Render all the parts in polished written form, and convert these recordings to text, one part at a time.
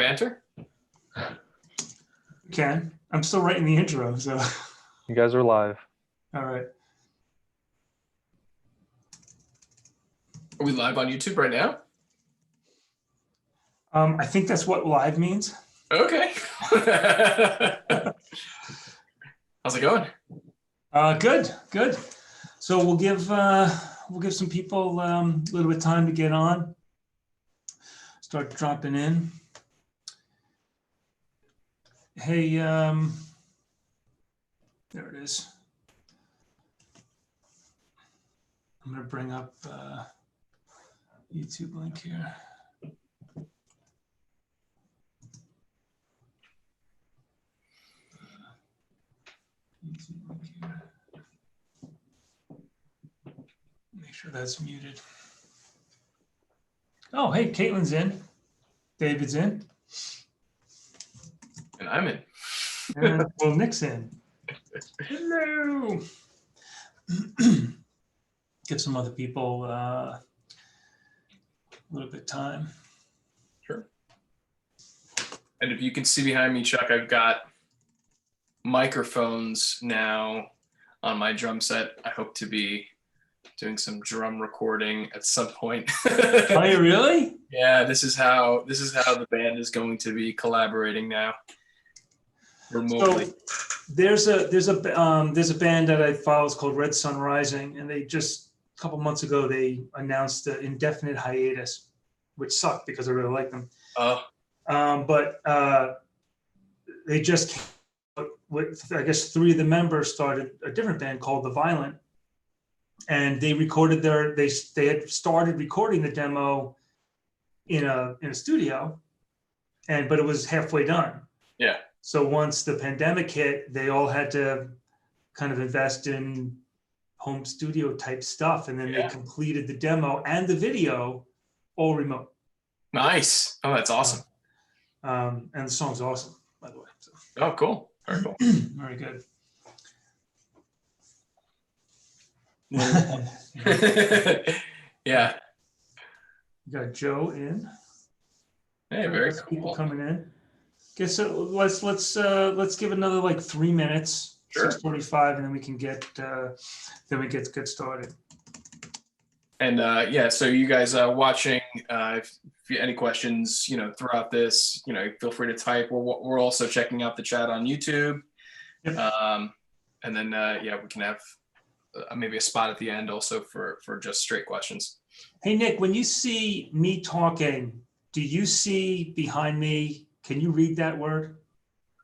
banter? Can. I'm still writing the intro, so. You guys are live. All right. Are we live on YouTube right now? I think that's what live means. Okay. How's it going? Good. So we'll give some people a little bit of time to get on. Start dropping in. Hey, there it is. I'm going to bring up YouTube link here. YouTube link here. Make sure that's muted. Oh, hey, Caitlin's in. David's in. And I'm in. And well, Nick's in. Hello. Give some other people a little bit of time. Sure. And if you can see behind me, Chuck, I've got microphones now on my drum set. I hope to be doing some drum recording at some point. Are you really? Yeah, this is how the band is going to be collaborating now. Remotely. So there's a band that I follow. It's called Red Sun Rising, and they just a couple months ago they announced an indefinite hiatus, which sucked because I really like them. But they just with I guess 3 of the members started a different band called The Violent, and they recorded they had started recording the demo in a studio, but it was halfway done. Yeah. So once the pandemic hit, they all had to kind of invest in home studio type stuff. And then they completed the demo and the video all remote. Nice. Oh, that's awesome. And the song's awesome, by the way. So. Oh, cool. Very cool. Very good. Yeah. You got Joe in. Hey, very cool. cool. People coming in. Guess so let's give another like 3 minutes, sure. 6:45, and then we can get started. And so you guys watching, if you any questions, throughout this, feel free to type. We're also checking out the chat on YouTube. Yep. And then we can have maybe a spot at the end also for just straight questions. Hey Nick, when you see me talking, do you see behind me? Can you read that word?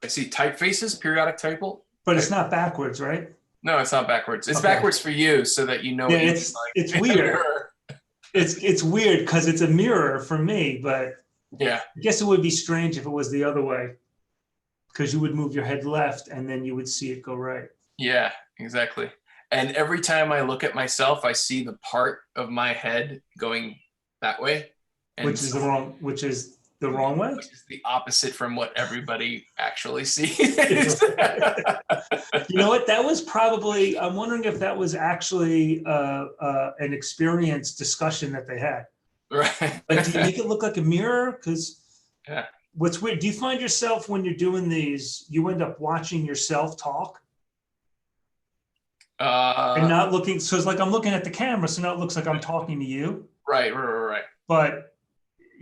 I see typefaces, periodic table. But it's not backwards, right? No, it's not backwards. It's backwards for you so that you know. Yeah, it's weird. It's weird because it's a mirror for me, but yeah, I guess it would be strange if it was the other way, because you would move your head left and then you would see it go right. Yeah, exactly. And every time I look at myself, I see the part of my head going that way, which is the wrong way? Which is the opposite from what everybody actually sees. You know what? That was probably, I'm wondering if that was actually an experienced discussion that they had. Right. Like, do you make it look like a mirror? Because yeah. What's weird, do you find yourself when you're doing these, you end up watching yourself talk? And not looking, so it's like I'm looking at the camera, so now it looks like I'm talking to you. Right. But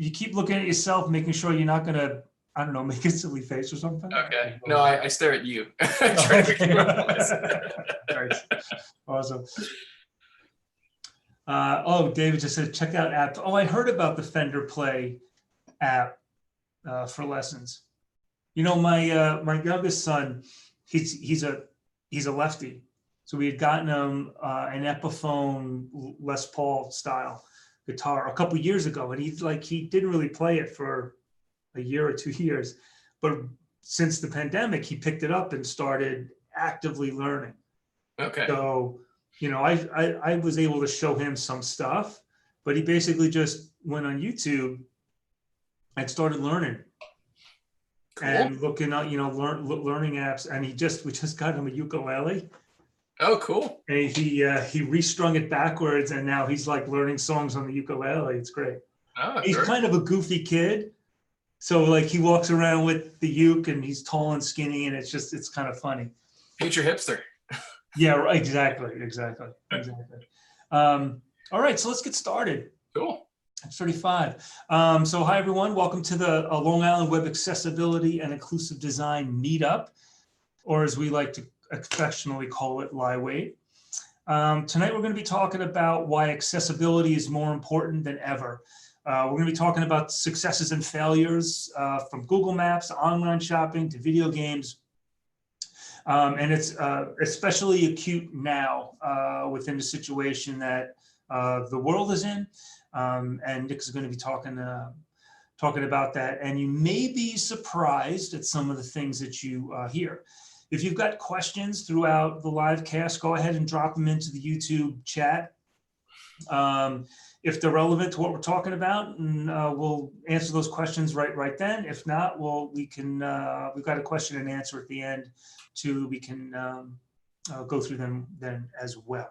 you keep looking at yourself, making sure you're not going to, I don't know, make a silly face or something. Okay. No, I stare at you. Try to make Right. Awesome. David just said, check out app. Oh, I heard about the Fender Play app for lessons. My youngest son, he's a lefty. So we had gotten him an Epiphone Les Paul style guitar a couple years ago, and he didn't really play it for a year or 2 years, but since the pandemic he picked it up and started actively learning. Okay. So I was able to show him some stuff, but he basically just went on YouTube and started learning. Cool. And looking at learning apps, and we just got him a ukulele. Oh, cool. And he restrung it backwards, and now he's like learning songs on the ukulele. It's great. Oh, he's kind of a goofy kid, So like he walks around with the uke and he's tall and skinny, and it's kind of funny. Future hipster. Yeah, exactly. All right, so let's get started. Cool. It's 35. So hi, everyone. Welcome to the Long Island Web Accessibility and Inclusive Design Meetup, or as we like to affectionately call it, LIWADE. Tonight, we're going to be talking about why accessibility is more important than ever. We're going to be talking about successes and failures from Google Maps to online shopping to video games. And it's especially acute now within the situation that the world is in. And Nick is going to be talking about that. And you may be surprised at some of the things that you hear. If you've got questions throughout the live cast, go ahead and drop them into the YouTube chat. If they're relevant to what we're talking about, and we'll answer those questions right then. If not, we've got a question and answer at the end too. We can go through them then as well.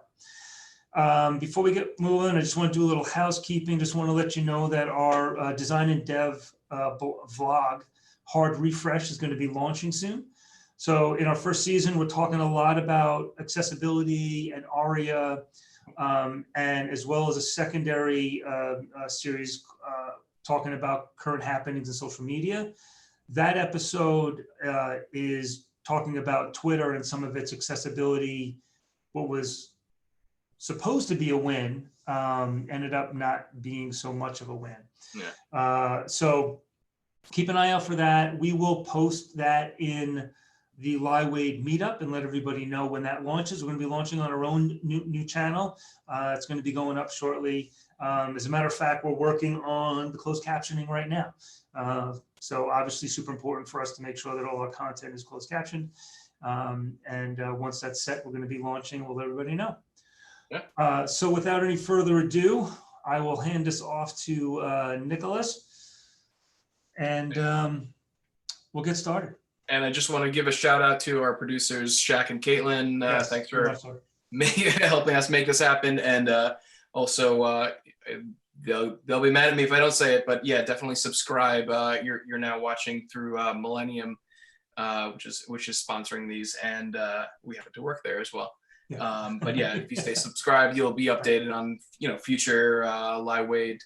Before we get moving, I just want to do a little housekeeping. Just want to let you know that our design and dev vlog, Hard Refresh, is going to be launching soon. So in our first season, we're talking a lot about accessibility and ARIA, and as well as a secondary series talking about current happenings in social media. That episode is talking about Twitter and some of its accessibility. What was supposed to be a win ended up not being so much of a win. Yeah. So keep an eye out for that. We will post that in the LIWADE meetup and let everybody know when that launches. We're going to be launching on our own new channel. It's going to be going up shortly. As a matter of fact, we're working on the closed captioning right now. So obviously super important for us to make sure that all our content is closed captioned. And once that's set, we're going to be launching. We'll let everybody know. Yeah. So without any further ado, I will hand this off to Nicholas, and we'll get started. And I just want to give a shout out to our producers, Shaq and Caitlin. Yes, thanks for helping us make this happen. And also, they'll be mad at me if I don't say it, but yeah, definitely subscribe. You're now watching through Millennium, which is sponsoring these, and we happen to work there as well. Yeah. But yeah, if you stay subscribed, you'll be updated on future LIWADE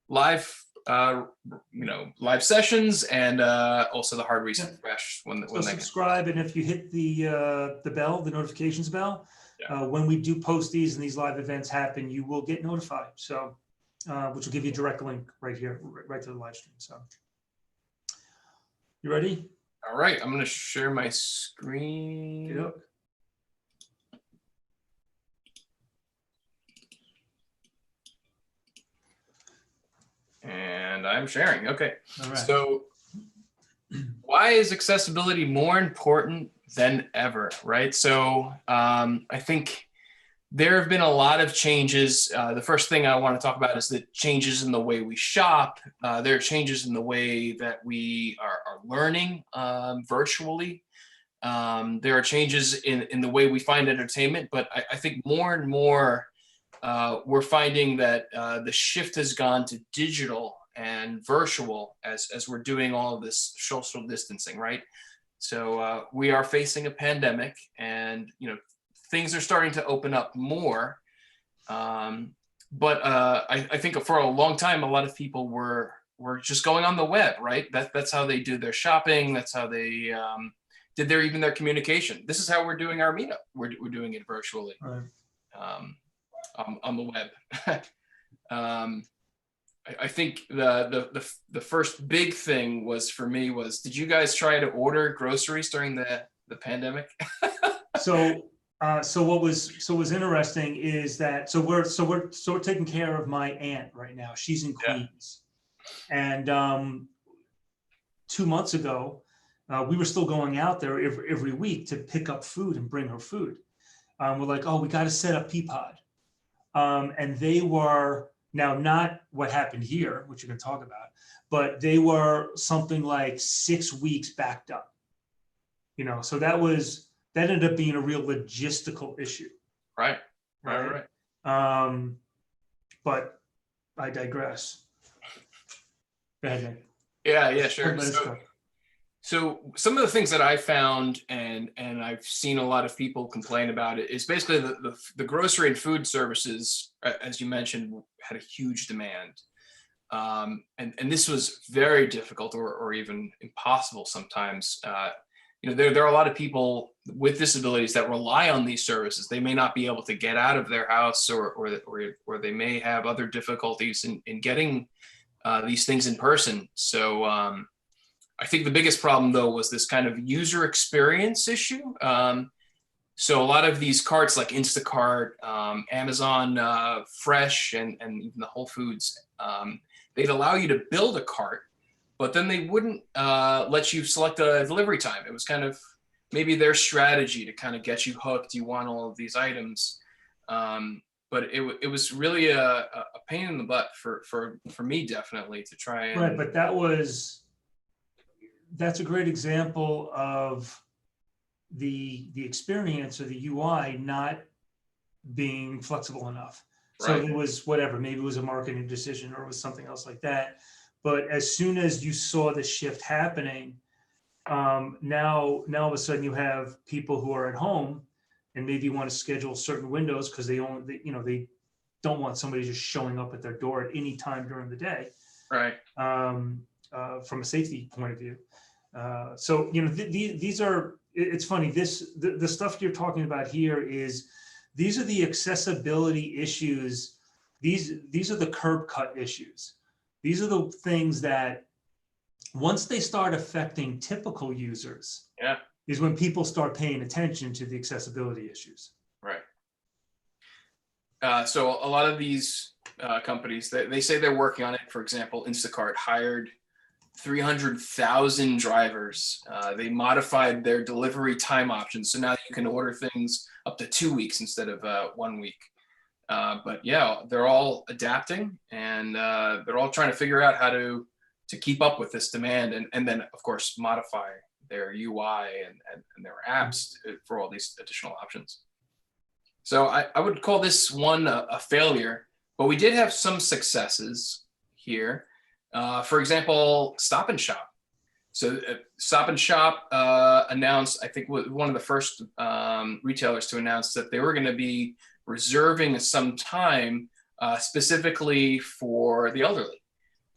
live sessions, and also the hard refresh when subscribe. And if you hit the bell, the notifications bell, when we do post these and these live events happen, you will get notified. So which will give you a direct link right here, right to the live stream. So you ready? All right, I'm going to share my screen. Yep. And I'm sharing. Okay. All right. So why is accessibility more important than ever, right? So I think there have been a lot of changes. The first thing I want to talk about is the changes in the way we shop. There are changes in the way that we are learning virtually. There are changes in the way we find entertainment, but I think more and more we're finding that the shift has gone to digital and virtual as we're doing all of this social distancing, right? So we are facing a pandemic, and things are starting to open up more. But I think for a long time, a lot of people were just going on the web, right? That's how they do their shopping. That's how they did even their communication. This is how we're doing our meetup. We're doing it virtually. Right. On the web. I think the first big thing for me was, did you guys try to order groceries during the pandemic? So what was interesting is that we're taking care of my aunt right now. She's in Queens, and 2 months ago, we were still going out there every week to pick up food and bring her food. We're like, oh, we got to set up Peapod. And they were now not what happened here, which you can talk about, but they were something like 6 weeks backed up. So that ended up being a real logistical issue. Right. But I digress. Go ahead, Nick. Yeah, sure. Let us go. So some of the things that I found, and I've seen a lot of people complain about it, is basically the grocery and food services, as you mentioned, had a huge demand. And this was very difficult or even impossible sometimes. There are a lot of people with disabilities that rely on these services. They may not be able to get out of their house, or they may have other difficulties in getting these things in person. So I think the biggest problem, though, was this kind of user experience issue. So a lot of these carts like Instacart, Amazon Fresh, and even the Whole Foods, they'd allow you to build a cart, but then they wouldn't let you select a delivery time. It was kind of maybe their strategy to kind of get you hooked. You want all of these items. But it was really a pain in the butt for me, definitely, to try and. Right, but that's a great example of the experience or the UI not being flexible enough. So Right. it was whatever, maybe it was a marketing decision or it was something else like that. But as soon as you saw the shift happening, now all of a sudden you have people who are at home and maybe want to schedule certain windows because they don't want somebody just showing up at their door at any time during the day. Right. From a safety point of view. So, these are, it's funny, the stuff you're talking about here these are the accessibility issues. These are the curb cut issues. These are the things that once they start affecting typical users, is when people start paying attention to the accessibility issues. Right. So a lot of these companies, they say they're working on it. For example, Instacart hired 300,000 drivers. They modified their delivery time options, so now you can order things up to 2 weeks instead of 1 week. But yeah, they're all adapting, and they're all trying to figure out how to keep up with this demand, and then of course modify their UI and their apps for all these additional options. So I would call this one a failure, but we did have some successes here. For example, Stop and Shop. So Stop and Shop announced, I think, was one of the first retailers to announce that they were going to be reserving some time specifically for the elderly,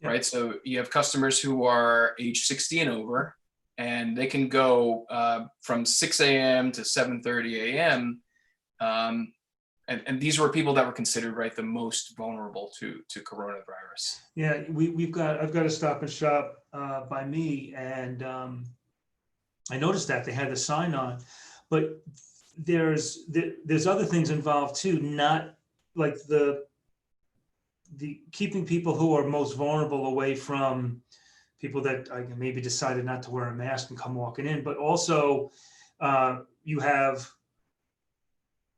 right? So you have customers who are age 60 and over, and they can go from 6 a.m. to 7:30 a.m. And these were people that were considered, right, the most vulnerable to coronavirus. Yeah, I've got a Stop and Shop by me, and I noticed that they had the sign on, but there's other things involved too, not like the keeping people who are most vulnerable away from people that maybe decided not to wear a mask and come walking in, but also you have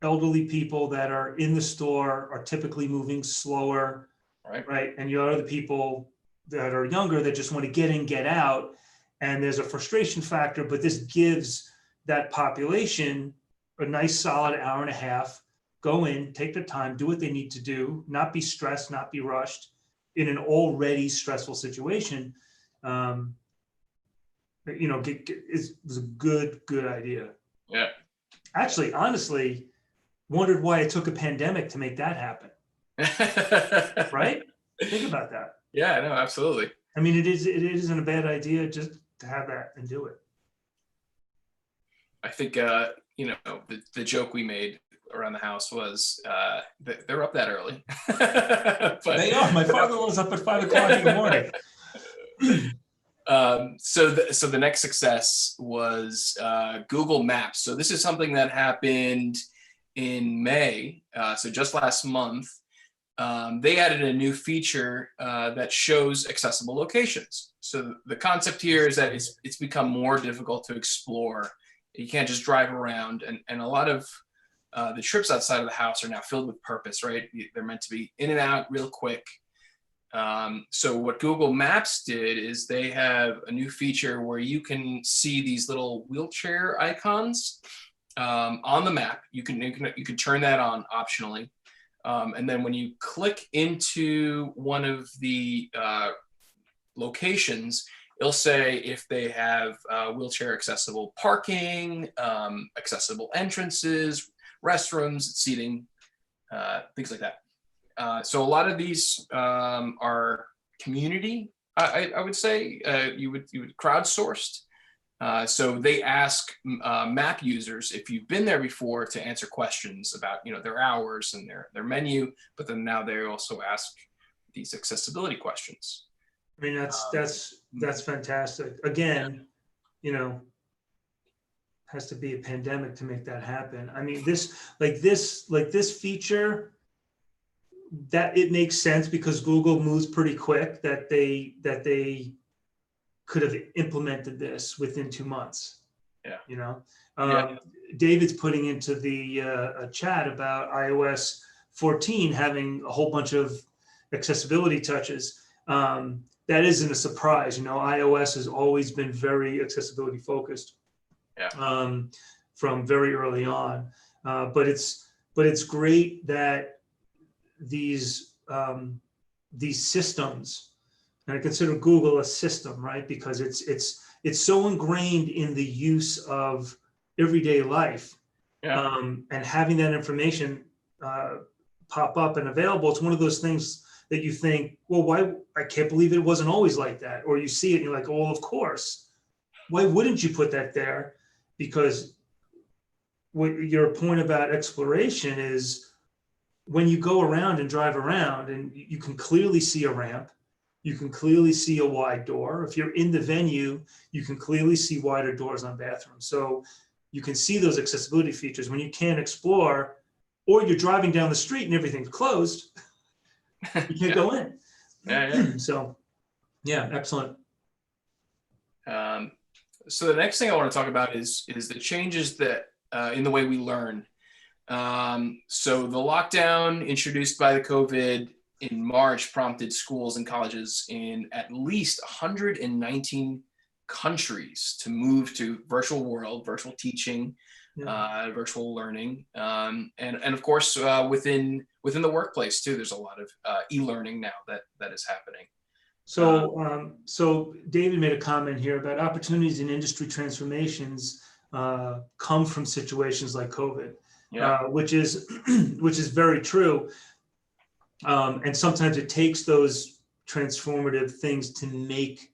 elderly people that are in the store are typically moving slower, right? And you have other people that are younger that just want to get in, get out, and there's a frustration factor, but this gives that population a nice solid hour and a half, go in, take their time, do what they need to do, not be stressed, not be rushed in an already stressful situation. It was a good idea. Yeah. Actually, honestly, wondered why it took a pandemic to make that happen. Right? Think about that. Yeah, no, absolutely. I mean, it isn't a bad idea just to have that and do it. I think, the joke we made around the house was they're up that early. But, they are. My father-in-law's up at 5 o'clock in the morning. So the next success was Google Maps. So this is something that happened in May. So just last month, they added a new feature that shows accessible locations. So the concept here is that it's become more difficult to explore. You can't just drive around, and a lot of the trips outside of the house are now filled with purpose, right? They're meant to be in and out real quick. So what Google Maps did is they have a new feature where you can see these little wheelchair icons on the map. You can turn that on optionally, and then when you click into one of the locations, it'll say if they have wheelchair accessible parking, accessible entrances, restrooms, seating, things like that. So a lot of these are community, I would say, you would crowdsourced. So they ask map users if you've been there before to answer questions about their hours and their menu, but then now they also ask these accessibility questions. I mean, that's fantastic. Again, has to be a pandemic to make that happen. I mean, this feature, that it makes sense because Google moves pretty quick, that they could have implemented this within 2 months. Yeah. David's putting into the chat about iOS 14 having a whole bunch of accessibility touches. That isn't a surprise. iOS has always been very accessibility focused. Yeah. From very early on. But it's great that these systems, and I consider Google a system, right? Because it's so ingrained in the use of everyday life. Yeah. And having that information pop up and available, it's one of those things that you think, well, why? I can't believe it wasn't always like that. Or you see it and you're like, oh, of course. Why wouldn't you put that there? Because what your point about exploration is, when you go around and drive around and you can clearly see a ramp, you can clearly see a wide door. If you're in the venue, you can clearly see wider doors on bathrooms. So you can see those accessibility features. When you can't explore, or you're driving down the street and everything's closed, you can't go in. Yeah. So, yeah, excellent. So the next thing I want to talk about is the changes that in the way we learn. So the lockdown introduced by the COVID in March prompted schools and colleges in at least 119 countries to move to virtual world, virtual teaching, virtual learning, and of course within the workplace too. There's a lot of e-learning now that is happening. So David made a comment here about opportunities in industry transformations come from situations like COVID, which is very true. And sometimes it takes those transformative things to make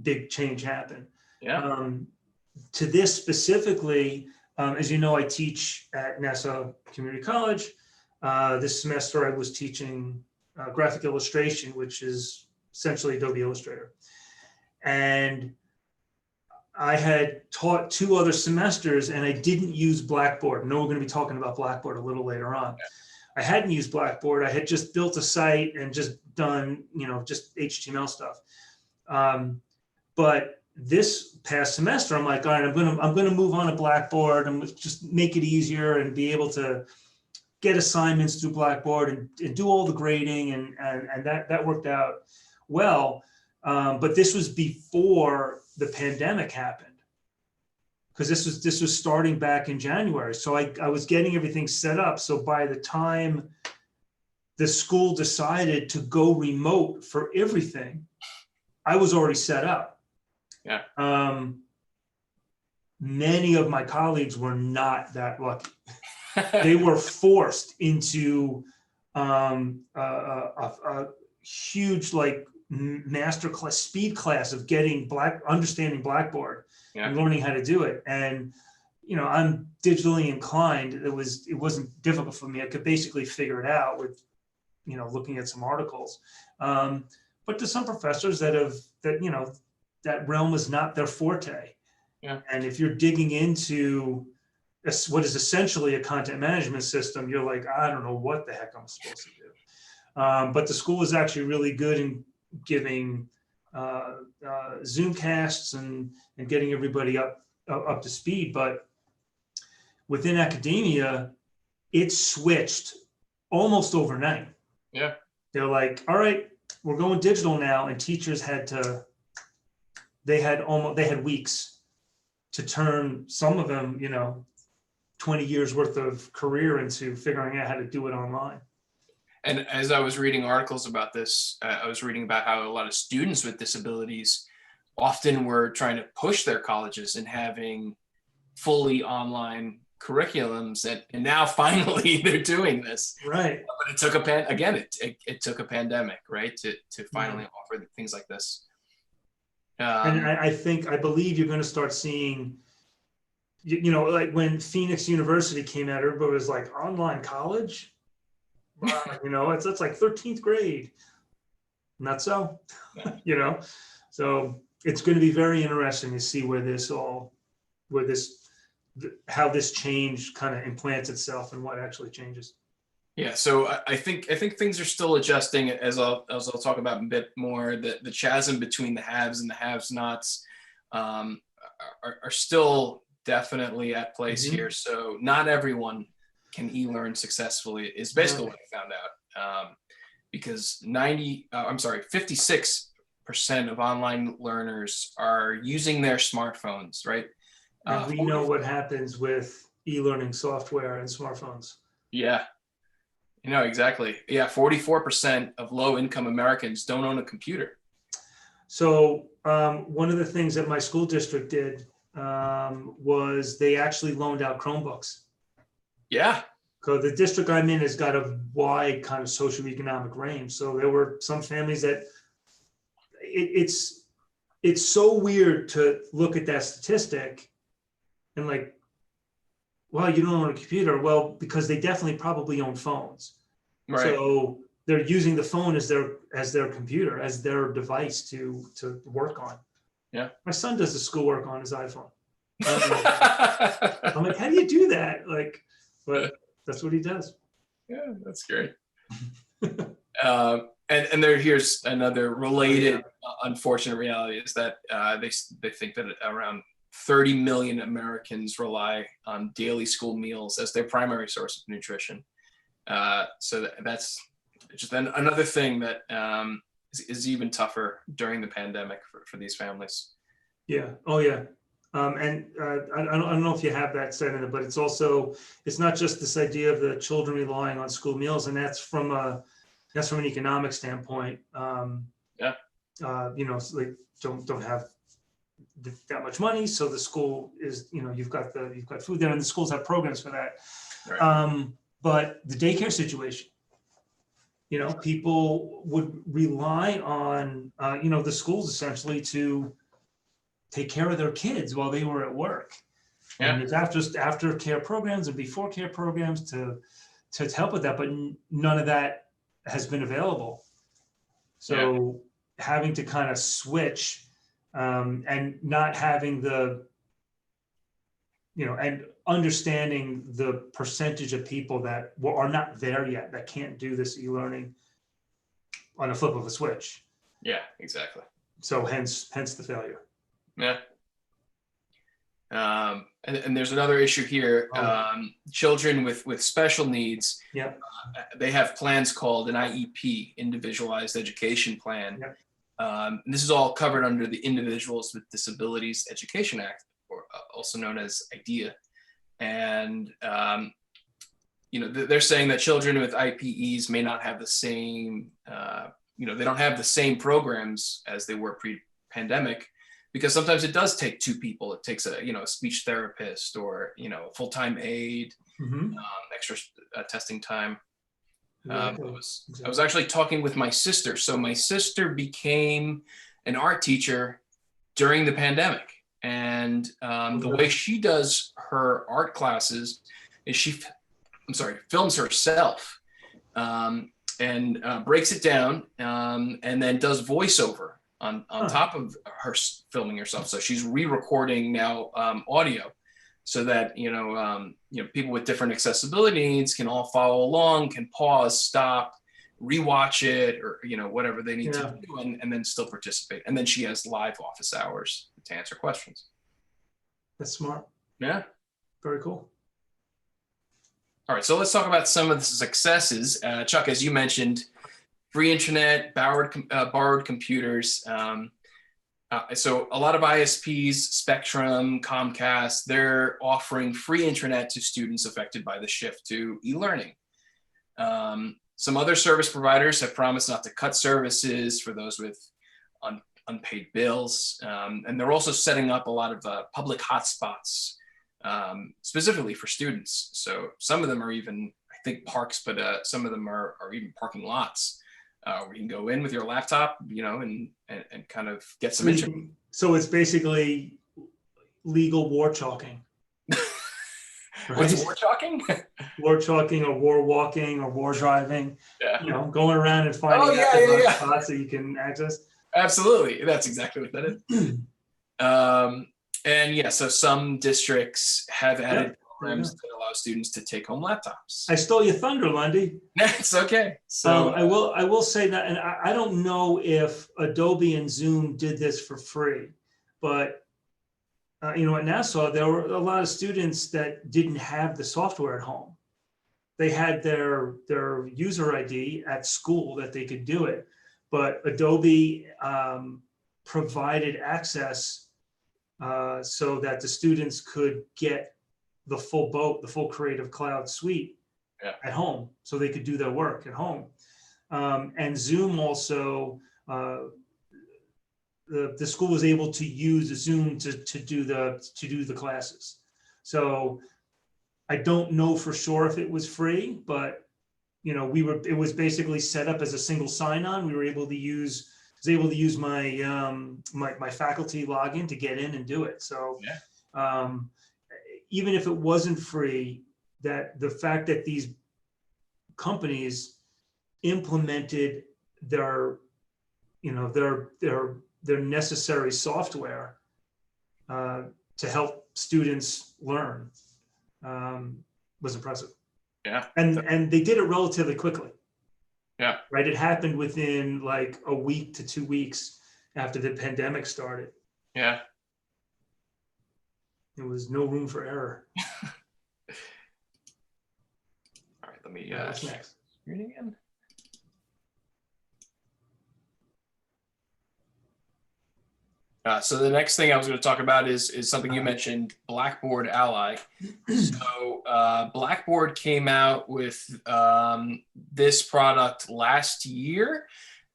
big change happen. To this specifically, as you know, I teach at Nassau Community College. This semester I was teaching graphic illustration, which is essentially Adobe Illustrator. And I had taught 2 other semesters and I didn't use Blackboard. I know we're going to be talking about Blackboard a little later on. I hadn't used Blackboard. I had just built a site and just done, just HTML stuff. But this past semester, I'm like, all right, I'm going to move on to Blackboard and just make it easier and be able to get assignments through Blackboard and do all the grading, and that worked out well. But this was before the pandemic happened, because this was starting back in January. So I was getting everything set up. So by the time the school decided to go remote for everything, I was already set up. Many of my colleagues were not that lucky. They were forced into a huge master class, speed class of understanding Blackboard and learning how to do it. And I'm digitally inclined. It wasn't difficult for me. I could basically figure it out with looking at some articles. But to some professors that realm is not their forte. And if you're digging into what is essentially a content management system, you're like, I don't know what the heck I'm supposed to do. But the school is actually really good in giving Zoomcasts and getting everybody up to speed. But within academia, it switched almost overnight. They're like, all right, we're going digital now, and teachers had weeks to turn some of them, 20 years worth of career into figuring out how to do it online. And as I was reading articles about this, I was reading about how a lot of students with disabilities often were trying to push their colleges in having fully online curriculums, and now finally they're doing this. Right. But it took it took a pandemic, right, to finally offer things like this. And I believe you're going to start seeing, like when Phoenix University came out, everybody was like, online college? It's like 13th grade. Not so, So it's going to be very interesting to see how this change kind of implants itself and what actually changes. Yeah, so I think things are still adjusting, as I'll talk about a bit more. The chasm between the haves and the have-nots are still definitely at place here. So not everyone can e-learn successfully is basically what I found out. Because 56% of online learners are using their smartphones, right? And we know what happens with e-learning software and smartphones. Yeah. Exactly. Yeah, 44% of low-income Americans don't own a computer. So one of the things that my school district did was they actually loaned out Chromebooks. Yeah. So the district I'm in has got a wide kind of socioeconomic range. So there were some families that it's so weird to look at that statistic and like, well, you don't own a computer. Well, because they definitely probably own phones. Right. So they're using the phone as their computer, as their device to work on. Yeah. My son does the schoolwork on his iPhone. I'm like, how do you do that? But that's what he does. Yeah, that's great. And here's another related unfortunate reality is that they think that around 30 million Americans rely on daily school meals as their primary source of nutrition. So that's just another thing that is even tougher during the pandemic for these families. Yeah. Oh, yeah. And I don't know if you have that said in it, but it's not just this idea of the children relying on school meals, and that's from an economic standpoint. Like don't have that much money, so the school is, you've got food there, and the schools have programs for that. Right. But the daycare situation, people would rely on the schools essentially to take care of their kids while they were at work. Yeah. And there's after care programs and before care programs to help with that, but none of that has been available. So having to kind of switch and not having and understanding the percentage of people that are not there yet, that can't do this e-learning on a flip of a switch. Yeah, exactly. So hence the failure. Yeah. And there's another issue here. Children with special needs, they have plans called an IEP, Individualized Education Plan. Yep. And this is all covered under the Individuals with Disabilities Education Act, or also known as IDEA. And they're saying that children with IPEs may not have the same, they don't have the same programs as they were pre-pandemic, because sometimes it does take two people. It takes a speech therapist or a full-time aide, extra testing time. I was actually talking with my sister. So my sister became an art teacher during the pandemic, and the way she does her art classes is she films herself and breaks it down and then does voiceover on top of her filming herself. So she's re-recording now audio, so that people with different accessibility needs can all follow along, can pause, stop, rewatch it, or whatever they need to do, and then still participate. And then she has live office hours to answer questions. That's smart. Yeah. Very cool. All right, so let's talk about some of the successes. Chuck, as you mentioned, free internet, borrowed computers. So a lot of ISPs, Spectrum, Comcast, they're offering free internet to students affected by the shift to e-learning. Some other service providers have promised not to cut services for those with unpaid bills. And they're also setting up a lot of public hotspots specifically for students. So some of them are even, I think, parks, but some of them are even parking lots where you can go in with your laptop, and kind of get some internet. So it's basically legal war chalking. Right? What's war chalking? War chalking, or war walking, or war driving. Yeah. Going around and finding spots that you can access. Absolutely. That's exactly what that is. And yeah, so some districts have added programs that allow students to take home laptops. I stole your thunder, Lundy. It's okay. So I will say that, and I don't know if Adobe and Zoom did this for free, but at Nassau, there were a lot of students that didn't have the software at home. They had their user ID at school that they could do it, but Adobe provided access so that the students could get the full Creative Cloud suite at home, so they could do their work at home. And Zoom also, the school was able to use Zoom to do the classes. So I don't know for sure if it was free, but it was basically set up as a single sign-on. We were able to use my my faculty login to get in and do it. So even if it wasn't free, that the fact that these companies implemented their necessary software to help students learn was impressive. Yeah. And they did it relatively quickly. Yeah. Right. It happened within like a week to 2 weeks after the pandemic started. Yeah. There was no room for error. All right. Let me what's next? Screen again. So the next thing I was going to talk about is something you mentioned, Blackboard Ally. So Blackboard came out with this product last year,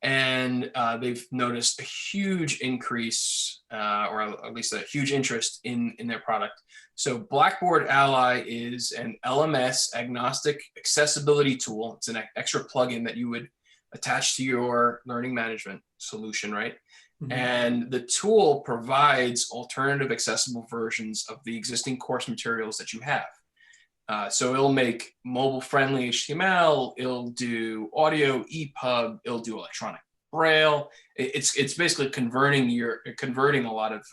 and they've noticed a huge increase, or at least a huge interest in their product. So Blackboard Ally is an LMS agnostic accessibility tool. It's an extra plugin that you would attach to your learning management solution, right? Mm-hmm. And the tool provides alternative accessible versions of the existing course materials that you have. So it'll make mobile-friendly HTML, it'll do audio, EPUB, it'll do electronic braille. It's basically converting a lot of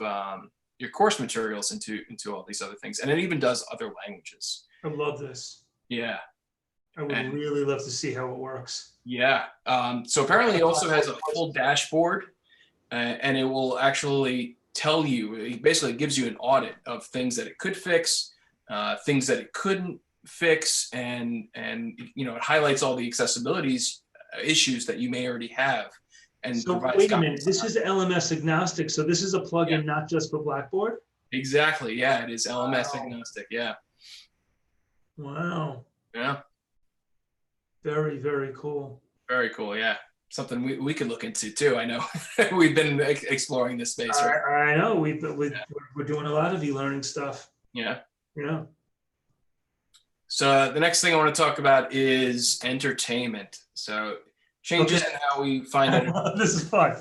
your course materials into all these other things, and it even does other languages. I love this. Yeah. I would really love to see how it works. Yeah. So apparently it also has a full dashboard. And it will actually tell you, it basically gives you an audit of things that it could fix, things that it couldn't fix, and it highlights all the accessibility issues that you may already have. And so wait a minute, this is LMS agnostic, so this is a plugin not just for Blackboard? Exactly, yeah, it is LMS agnostic, yeah. Wow. Yeah. Very, very cool. Very cool, yeah. Something we could look into too. I know we've been exploring this space. Right? I know we're doing a lot of e-learning stuff. Yeah. Yeah. So the next thing I want to talk about is entertainment. So changes in how we find entertainment. This is fun.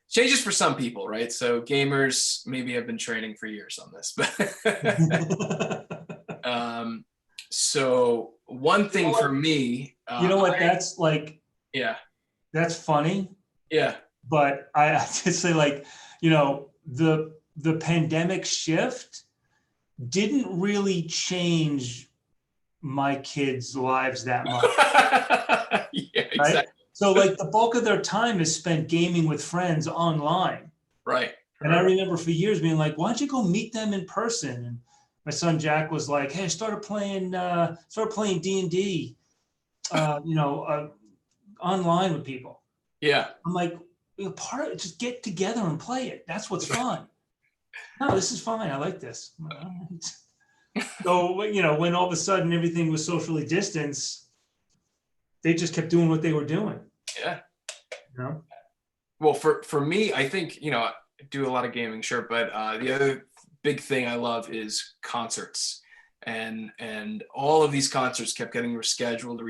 Changes for some people, right? So gamers maybe have been training for years on this, but so one thing for me, you know what? That's like. Yeah. That's funny. Yeah. But I just say, like, the pandemic shift didn't really change my kids' lives that much. Yeah, exactly. Right? So like the bulk of their time is spent gaming with friends online. Right. And I remember for years being like, why don't you go meet them in person? And my son Jack was like, hey, I started playing D&D, online with people. Yeah. I'm like, just get together and play it. That's what's fun. No, this is fine. I like this. So, when all of a sudden everything was socially distanced, they just kept doing what they were doing. Yeah. You know? Well, for me, I think, you know, I do a lot of gaming, sure, but the other big thing I love is concerts. And all of these concerts kept getting rescheduled,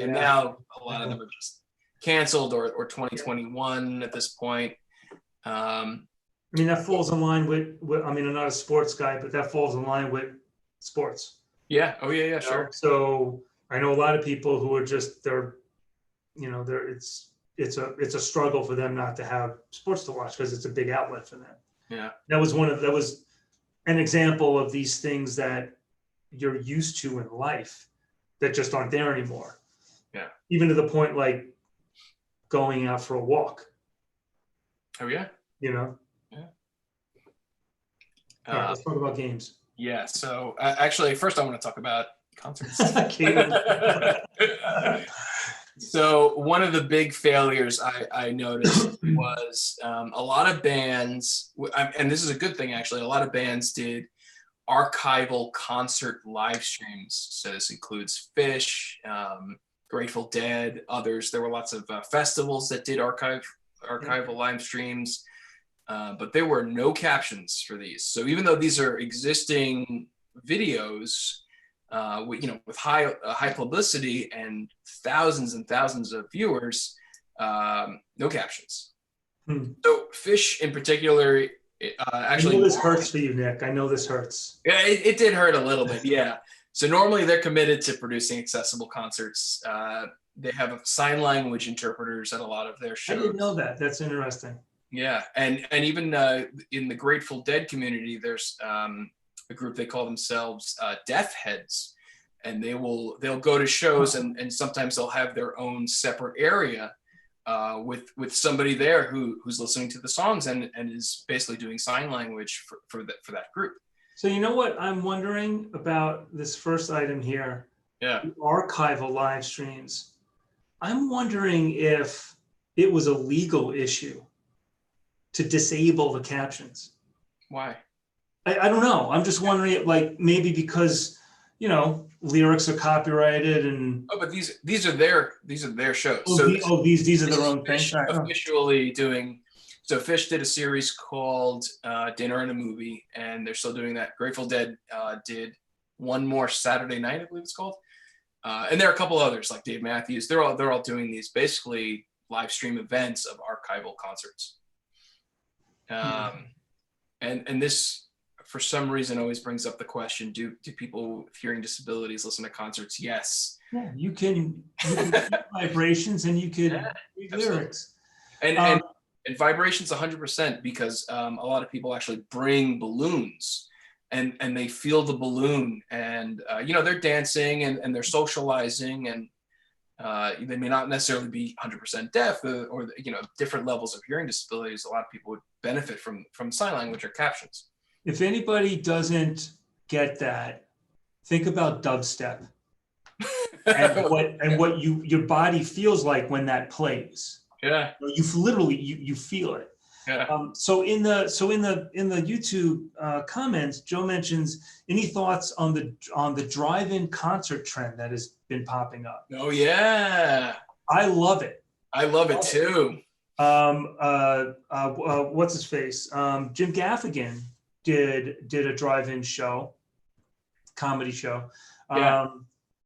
and now a lot of them are just canceled or 2021 at this point. I mean, that falls in line with, I mean, I'm not a sports guy, but that falls in line with sports. Yeah. Oh yeah, sure. So I know a lot of people who are just, it's a struggle for them not to have sports to watch because it's a big outlet for them. Yeah. That was an example of these things that you're used to in life that just aren't there anymore. Yeah. Even to the point like going out for a walk. Oh yeah. You know? Yeah. All right, let's talk about games. Yeah. So actually, first I want to talk about concerts. So one of the big failures I noticed was a lot of bands, and this is a good thing actually, a lot of bands did archival concert live streams. So this includes Fish, Grateful Dead, others. There were lots of festivals that did archival live streams, but there were no captions for these. So even though these are existing videos, with high publicity and thousands of viewers, no captions. So Fish in particular, actually, I know this hurts for you, Nick. I know this hurts. Yeah, it did hurt a little bit. Yeah. So normally they're committed to producing accessible concerts. They have sign language interpreters at a lot of their shows. I didn't know that. That's interesting. Yeah, and even in the Grateful Dead community, there's a group, they call themselves Death Heads, and they'll go to shows and sometimes they'll have their own separate area with somebody there who's listening to the songs and is basically doing sign language for that group. So you know what I'm wondering about this first item here? Yeah. Archival live streams. I'm wondering if it was a legal issue to disable the captions. Why? I don't know. I'm just wondering, like, maybe because, lyrics are copyrighted and. Oh, but these are their shows. Oh, these are their own things. Officially doing. So Fish did a series called Dinner and a Movie, and they're still doing that. Grateful Dead did One More Saturday Night, I believe it's called. And there are a couple others like Dave Matthews. They're all doing these basically live stream events of archival concerts. And this, for some reason, always brings up the question: Do people with hearing disabilities listen to concerts? Yes. Yeah, you can vibrations and you can read lyrics. And vibrations 100%, because a lot of people actually bring balloons and they feel the balloon and they're dancing and they're socializing and they may not necessarily be 100% deaf or different levels of hearing disabilities. A lot of people would benefit from sign language or captions. If anybody doesn't get that, think about dubstep and what your body feels like when that plays. Yeah, you literally you feel it. Yeah. So in the YouTube comments, Joe mentions any thoughts on the drive-in concert trend that has been popping up. Oh yeah, I love it. I love it too. What's his face? Jim Gaffigan did a drive-in show, comedy show. Yeah.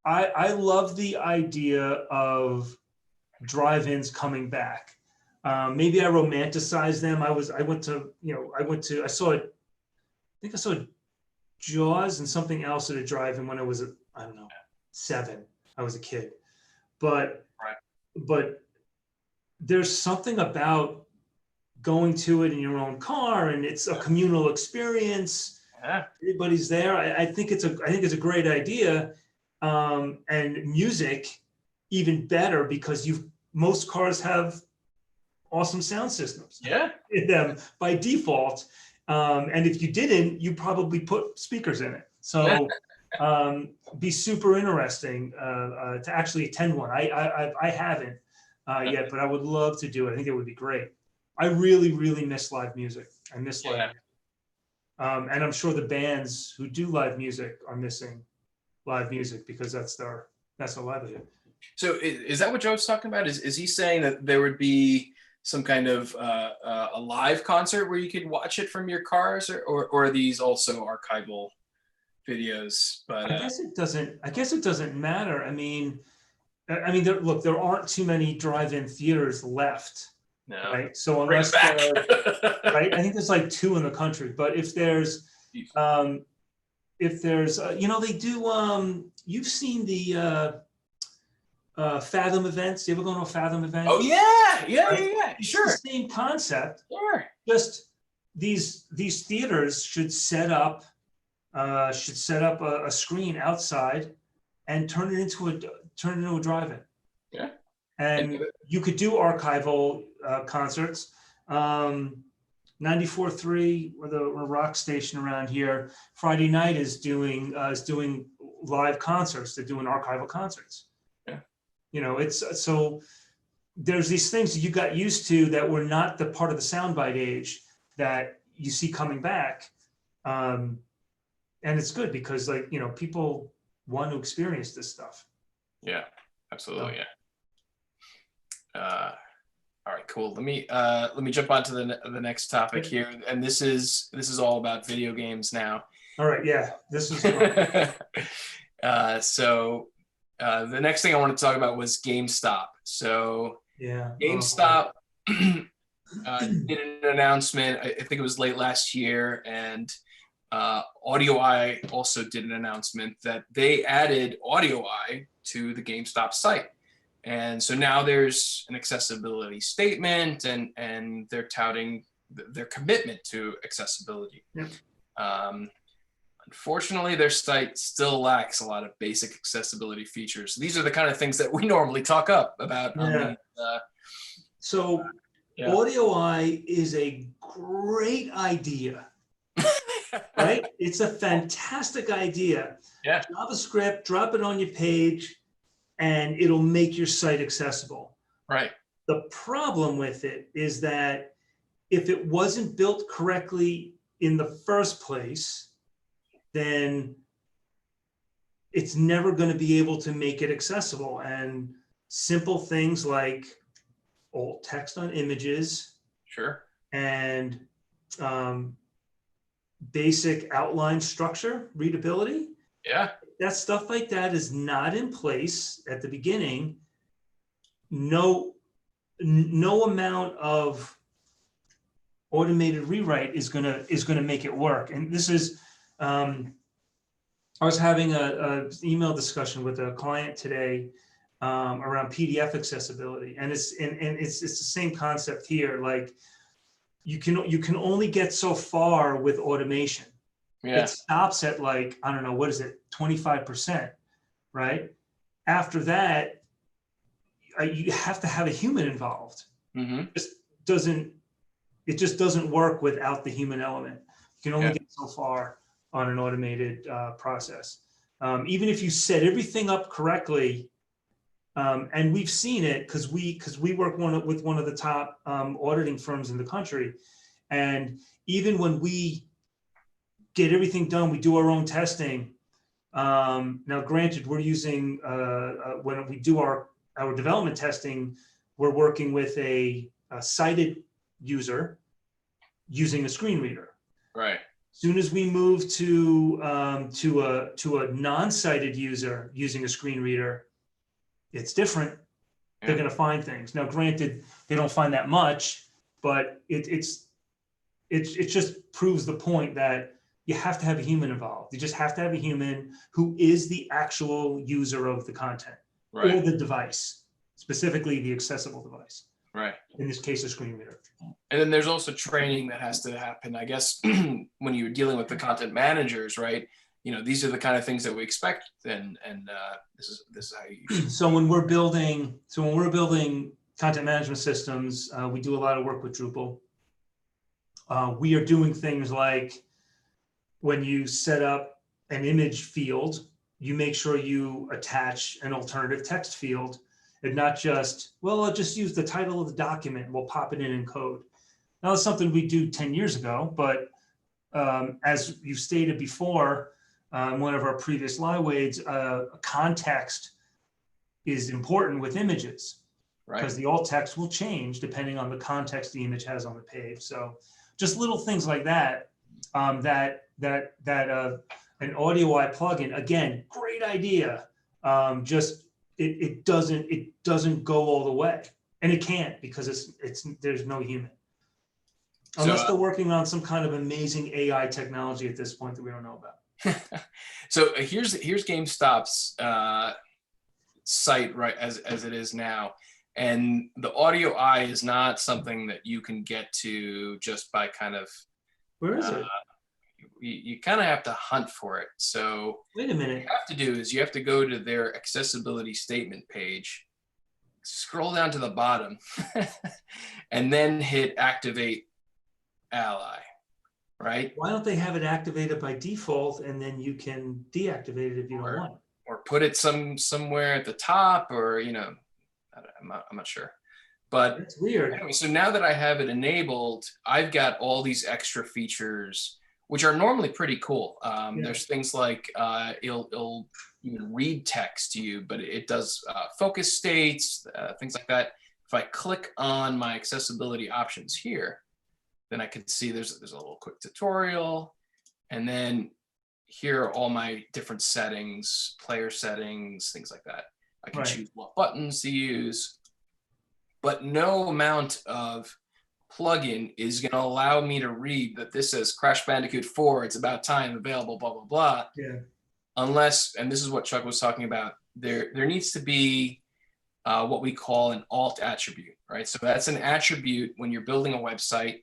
I love the idea of drive-ins coming back. Maybe I romanticize them. I saw Jaws and something else at a drive-in when I was, 7. I was a kid. But there's something about going to it in your own car, and it's a communal experience. Yeah. Everybody's there. I think it's a great idea. And music, even better, because most cars have awesome sound systems in them by default. And if you didn't, you probably put speakers in it. So be super interesting to actually attend one. I haven't yet, but I would love to do it. I think it would be great. I really, really miss live music. I miss live music. And I'm sure the bands who do live music are missing live music because that's their livelihood. So is that what Joe's talking about? Is he saying that there would be some kind of a live concert where you could watch it from your cars, or are these also archival videos? But I guess it doesn't. I guess it doesn't matter. I mean, look, there aren't too many drive-in theaters left, no. right? So Bring unless it back. right, I think there's like 2 in the country. But if there's, you know, they do. You've seen the Fathom events. You ever go to a Fathom event? Oh yeah, Right? It's sure. the same concept. Sure. Just these theaters should set up a screen outside and turn it into a drive-in. Yeah. And you could do archival concerts. 94.3, or the rock station around here, Friday night is doing live concerts. They're doing archival concerts. Yeah. You know, it's so there's these things that you got used to that were not the part of the soundbite age that you see coming back. And it's good because, like, you know, people want to experience this stuff. Yeah, absolutely. So. Yeah. All right, cool. Let me jump on to the next topic here, and this is all about video games now. All right, yeah, this is. So the next thing I want to talk about was GameStop. So yeah, GameStop did an announcement. I think it was late last year, and Audio Eye also did an announcement that they added Audio Eye to the GameStop site. And so now there's an accessibility statement, and they're touting their commitment to accessibility. Yeah. Unfortunately, their site still lacks a lot of basic accessibility features. These are the kind of things that we normally talk up about. Yeah. So yeah. Audio Eye is a great idea, right? It's a fantastic idea. Yeah. JavaScript, drop it on your page, and it'll make your site accessible. Right. The problem with it is that if it wasn't built correctly in the first place, then it's never going to be able to make it accessible. And simple things like alt text on images, sure, and basic outline structure, readability. Yeah. That stuff like that is not in place at the beginning. No amount of automated rewrite is gonna make it work. And this is, I was having a email discussion with a client today around PDF accessibility, and it's the same concept here. Like you can only get so far with automation. Yeah. It stops at, like, I don't know, what is it, 25%, right? After that, you have to have a human involved. Mm-hmm. It just doesn't work without the human element. You can only get so far on an automated process. Even if you set everything up correctly, and we've seen it because we work with one of the top auditing firms in the country, and even when we get everything done, we do our own testing. Now, granted, we're using when we do our development testing, we're working with a sighted user using a screen reader. Right. As soon as we move to a non-sighted user using a screen reader, it's different. Yeah. They're going to find things. Now, granted, they don't find that much, but it just proves the point that you have to have a human involved. You just have to have a human who is the actual user of the content, right, or the device, specifically the accessible device. Right. In this case, a screen reader. And then there's also training that has to happen, I guess, when you're dealing with the content managers, right? You know, these are the kind of things that we expect, and this is how you. So when we're building content management systems, we do a lot of work with Drupal. We are doing things like, when you set up an image field, you make sure you attach an alternative text field, and not just, well, I'll just use the title of the document and we'll pop it in code. Now, that's something we do 10 years ago, but as you've stated before, one of our previous live waves, context is important with images, Right. because the alt text will change depending on the context the image has on the page. So just little things like that, that an Audio Eye plugin, again, great idea. Just it doesn't go all the way, and it can't, because there's no human. Unless they're working on some kind of amazing AI technology at this point that we don't know about. So here's GameStop's site, right, as it is now. And the Audio Eye is not something that you can get to just by kind of. Where is it? You kind of have to hunt for it. So wait a minute. What you have to do is you have to go to their accessibility statement page, scroll down to the bottom, and then hit Activate Ally, right? Why don't they have it activated by default, and then you can deactivate it if you don't want it? Or put it somewhere at the top, or I'm not sure. But that's weird. Anyway, so now that I have it enabled, I've got all these extra features, which are normally pretty cool. There's things like it'll read text to you, but it does focus states, things like that. If I click on my accessibility options here, then I can see there's a little quick tutorial, and then here are all my different settings, player settings, things like that. I can choose what buttons to use, but no amount of plugin is going to allow me to read that this says Crash Bandicoot 4, it's about time, available, blah, blah, blah. Yeah. Unless, and this is what Chuck was talking about, there needs to be what we call an alt attribute, right? So that's an attribute when you're building a website,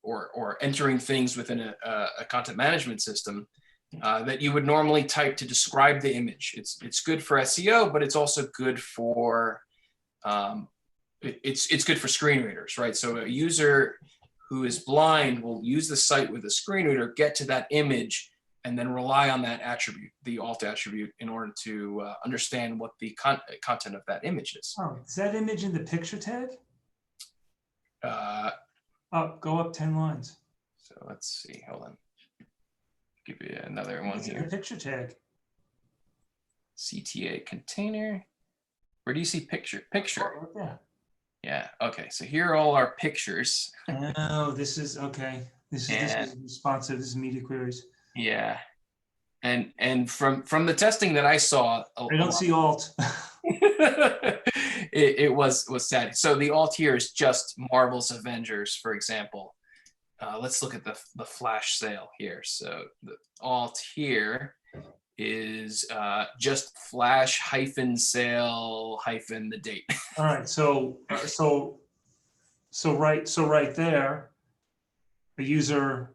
or entering things within a content management system, that you would normally type to describe the image. It's good for SEO, but it's also good for it's good for screen readers, right? So a user who is blind will use the site with a screen reader, get to that image, and then rely on that attribute, the alt attribute, in order to understand what the content of that image is. Oh, is that image in the picture tag? Go up 10 lines. So let's see, hold on. Give you another one here. The picture tag. CTA container. Where do you see picture? Picture. Oh, right there. Yeah. Okay. So here are all our pictures. Oh, this is okay. This is responsive. This is media queries. Yeah. And from the testing that I saw, I don't see alt. it was sad. So the alt here is just Marvel's Avengers, for example. Let's look at the flash sale here. So the alt here is just flash -sale the date. All right. So right there, a user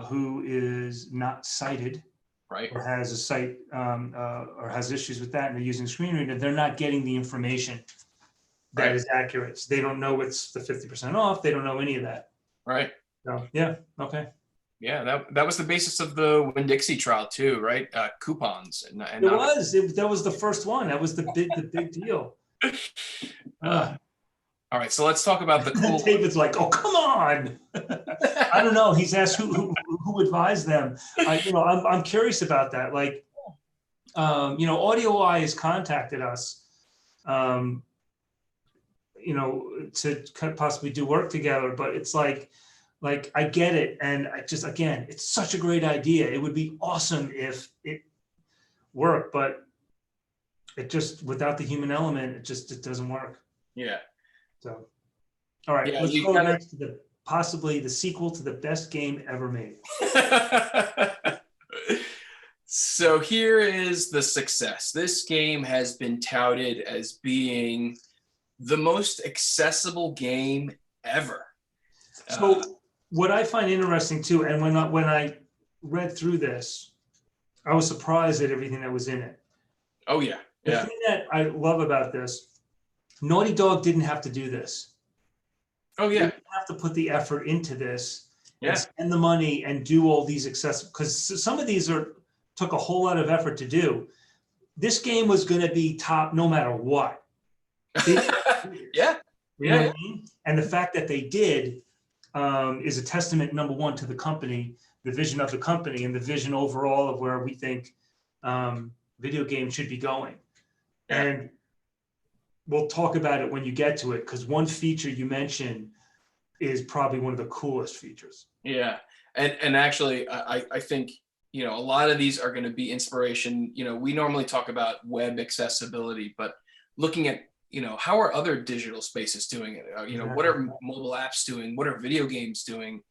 who is not sighted, right, or has a site or has issues with that, and they're using screen reader, they're not getting the information that is accurate. So they don't know it's the 50% off. They don't know any of that. Right. So yeah. Okay. Yeah, that was the basis of the Winn-Dixie trial too, right? Coupons. And that was the first one. That was the big deal. All right, so let's talk about the cool. David's like, oh, come on. I don't know. He's asked who advised them. I'm curious about that. Like, Audio Eye has contacted us, to possibly do work together, but it's like I get it, and again, it's such a great idea. It would be awesome if it worked, but it just, without the human element, it doesn't work. Yeah. So, all right, let's go next to possibly the sequel to the best game ever made. So here is the success. This game has been touted as being the most accessible game ever. So what I find interesting too, and when I read through this, I was surprised at everything that was in it. Oh yeah. The thing that I love about this, Naughty Dog didn't have to do this. Oh yeah. They didn't have to put the effort into this, and spend the money and do all these accessible, because some of these took a whole lot of effort to do. This game was going to be top no matter what. Yeah. You know what I mean? And the fact that they did is a testament, number one, to the company, the vision of the company, and the vision overall of where we think video games should be going. And we'll talk about it when you get to it, because one feature you mentioned is probably one of the coolest features. Yeah. And actually, I think, you know, a lot of these are going to be inspiration. You know, we normally talk about web accessibility, but looking at, you know, how are other digital spaces doing it? You know, what are mobile apps doing? What are video games doing?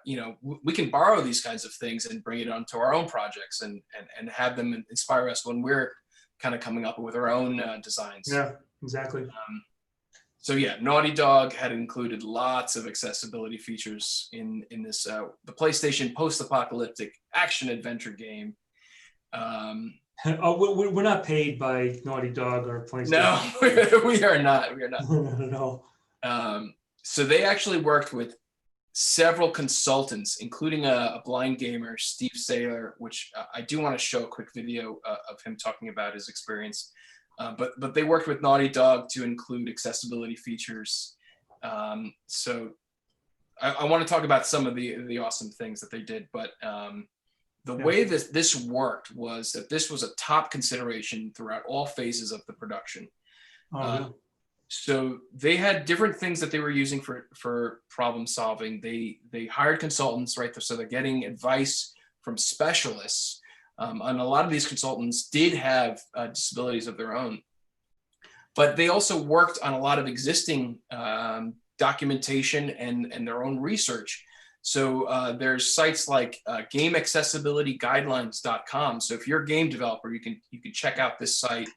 You know, we can borrow these kinds of things and bring it onto our own projects and have them inspire us when we're kind of coming up with our own designs. Yeah, exactly. So yeah, Naughty Dog had included lots of accessibility features in this the PlayStation post-apocalyptic action adventure game. We're not paid by Naughty Dog or No, PlayStation. we are not. We are not. No. So they actually worked with several consultants, including a blind gamer, Steve Saylor, which I do want to show a quick video of him talking about his experience. But they worked with Naughty Dog to include accessibility features. So I want to talk about some of the awesome things that they did. But the way this worked was that this was a top consideration throughout all phases of the production. So they had different things that they were using for problem solving. They hired consultants, right? So they're getting advice from specialists. And a lot of these consultants did have disabilities of their own, but they also worked on a lot of existing documentation and their own research. So there's sites like gameaccessibilityguidelines.com. So if you're a game developer, you can check out this site.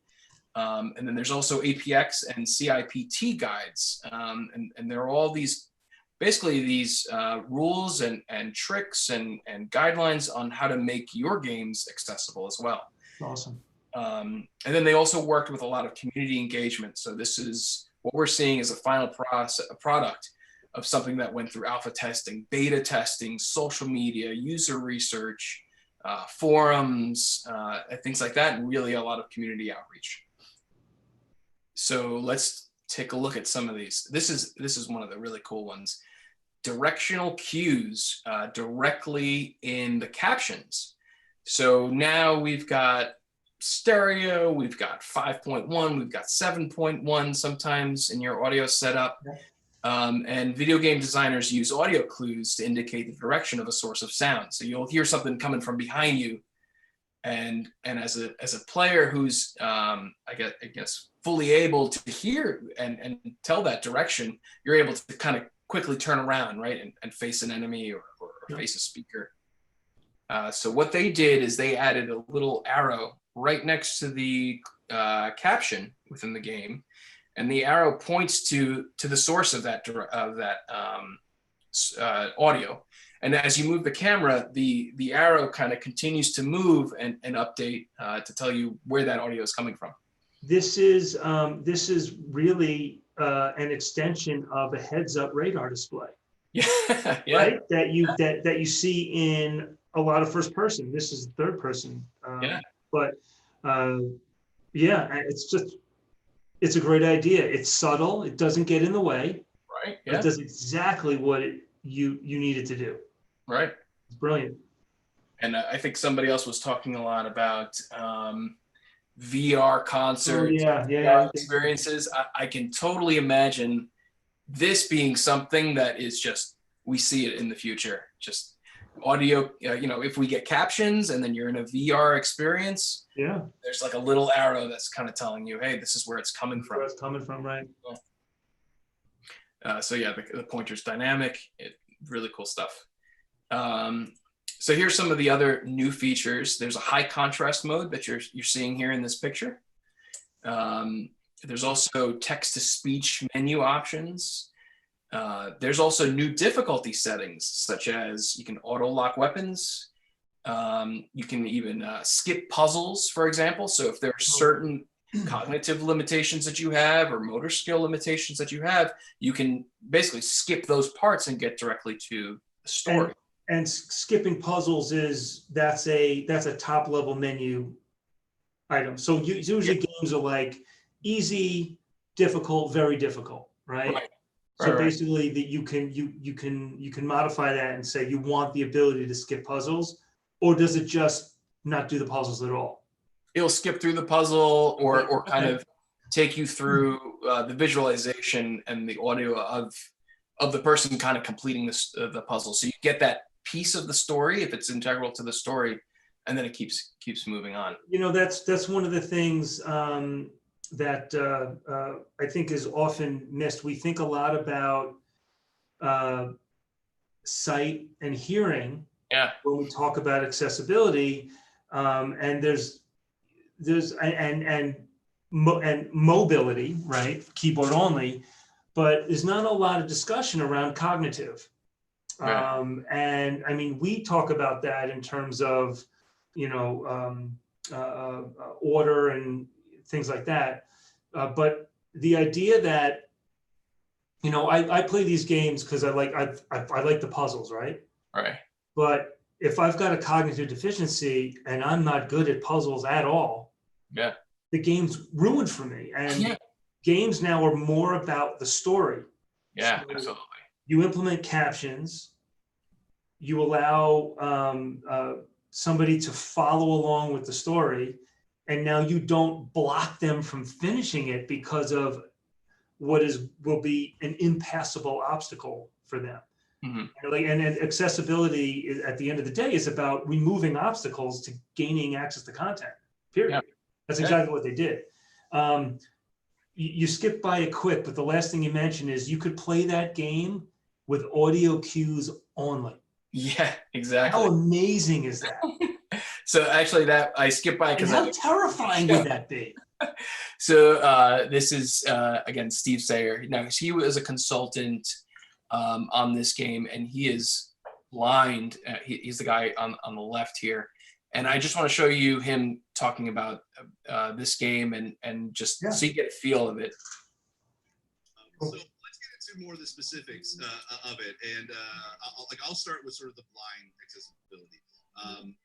And then there's also APX and CIPT guides. And there are all these, basically these rules and tricks and guidelines on how to make your games accessible as well. Awesome. And then they also worked with a lot of community engagement. So this is what we're seeing as a final product of something that went through alpha testing, beta testing, social media, user research, forums, things like that, and really a lot of community outreach. So let's take a look at some of these. This is one of the really cool ones. Directional cues directly in the captions. So now we've got stereo, we've got 5.1, we've got 7.1 sometimes in your audio setup. And video game designers use audio clues to indicate the direction of a source of sound. So you'll hear something coming from behind you. And as a player who's I guess fully able to hear and tell that direction, you're able to kind of quickly turn around, right, and face an enemy or face a speaker. So what they did is they added a little arrow right next to the caption within the game, and the arrow points to the source of that audio. And as you move the camera, the arrow kind of continues to move and update to tell you where that audio is coming from. This is really an extension of a heads-up radar display. Yeah, right. That you see in a lot of first person. This is third person. But it's a great idea. It's subtle. It doesn't get in the way. Right. Yeah. It does exactly what you need it to do. Right. It's brilliant. And I think somebody else was talking a lot about VR concerts, VR experiences. I can totally imagine this being something that is just, we see it in the future. Just audio, if we get captions and then you're in a VR experience, there's like a little arrow that's kind of telling you, hey, this is where it's coming from. Where it's coming from, right? So yeah, the pointer's dynamic. Really cool stuff. So here's some of the other new features. There's a high contrast mode that you're seeing here in this picture. There's also text-to-speech menu options. There's also new difficulty settings, such as you can auto-lock weapons. You can even skip puzzles, for example. So if there are certain cognitive limitations that you have or motor skill limitations that you have, you can basically skip those parts and get directly to the story. And skipping puzzles that's a top level menu item. So usually games are like easy, difficult, very difficult, right? So basically that you can modify that and say you want the ability to skip puzzles, or does it just not do the puzzles at all? it'll skip through the puzzle or kind Okay. of take you through the visualization and the audio of the person kind of completing the puzzle. So you get that piece of the story if it's integral to the story, and then it keeps moving on. You know, that's one of the things that I think is often missed. We think a lot about sight and hearing when we talk about accessibility, and there's mobility, right? Keyboard only, but there's not a lot of discussion around cognitive. Right. And I mean, we talk about that in terms of, you know, order and things like that. But the idea that, you know, I play these games because I like the puzzles, right? Right. But if I've got a cognitive deficiency and I'm not good at puzzles at all, the game's ruined for me. And games now are more about the story. Yeah, so absolutely. You implement captions, you allow somebody to follow along with the story, and now you don't block them from finishing it because of what will be an impassable obstacle for them. Mm-hmm. And accessibility at the end of the day is about removing obstacles to gaining access to content, period. Yeah. That's exactly what they did. You skip by it quick, but the last thing you mentioned is you could play that game with audio cues only. Yeah, exactly. How amazing is that? So actually that I skipped by because how terrifying would that be? So this is again Steve Sayer. Now he was a consultant on this game, and he is blind. He's the guy on the left here, and I just want to show you him talking about this game and just so you get a feel of it. So let's get into more of the specifics of it, and I'll start with sort of the blind accessibility.